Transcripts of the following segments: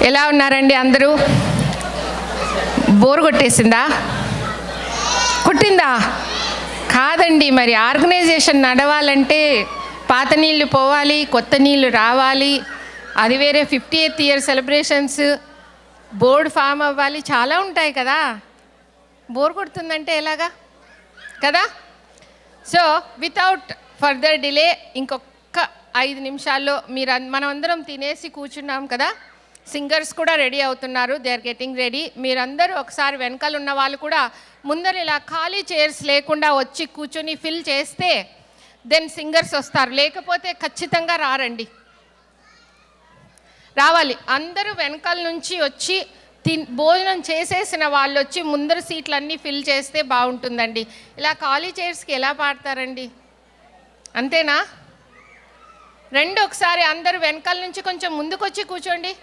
ఎలా ఉన్నారండి అందరూ? బోర్ కొట్టేసిందా? కొట్టిందా? కాదండి, మరి ఆర్గనైజేషన్ నడవాలంటే పాత నీళ్ళు పోవాలి, కొత్త నీళ్ళు రావాలి, అది వేరే 50th year celebrations, board form అవ్వాలి, చాలా ఉంటాయి కదా. బోర్ కొడుతుందంటే ఎలాగా కదా? సో వితౌట్ ఫర్దర్ డిలే ఇంకొక 5 నిమిషాల్లో మనం అందరం తినేసి కూర్చున్నాం కదా. సింగర్స్ కూడా రెడీ అవుతున్నారు, దే ఆర్ గెటింగ్ రెడీ. మీరందరూ ఒకసారి వెనకాల ఉన్న వాళ్ళు కూడా ముందర ఇలా ఖాళీ చైర్స్ లేకుండా వచ్చి కూర్చొని ఫిల్ చేస్తే దెన్ సింగర్స్ వస్తారు, లేకపోతే ఖచ్చితంగా రారండి. రావాలి అందరూ వెనకాల నుంచి వచ్చి భోజనం చేసేసిన వాళ్ళు వచ్చి ముందర సీట్లన్నీ ఫిల్ చేస్తే బాగుంటుందండి. ఇలా ఖాళీ చైర్స్కి ఎలా పాడతారండి? అంతేనా? ఒకసారి అందరూ వెనకాల నుంచి కొంచెం ముందుకు వచ్చి కూర్చోండి.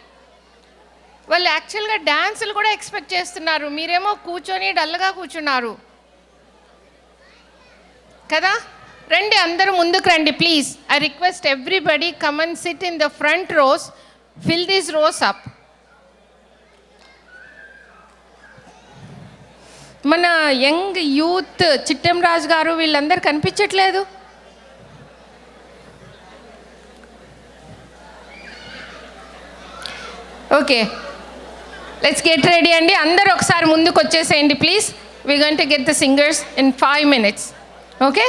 వాళ్ళు యాక్చువల్గా డ్యాన్సులు కూడా ఎక్స్పెక్ట్ చేస్తున్నారు, మీరేమో కూర్చొని డల్గా కూర్చున్నారు కదా. రండి, అందరూ ముందుకు రండి please. I request everybody come and sit in the front rows, fill these rows up. మన యంగ్ యూత్ చిట్టెం రాజు గారు వీళ్ళందరూ కనిపించట్లేదు. ఓకే, లెట్స్ గెట్ రెడీ అండి. అందరూ ఒకసారి ముందుకు వచ్చేసేయండి please. We going to get the singers in 5 minutes. Okay.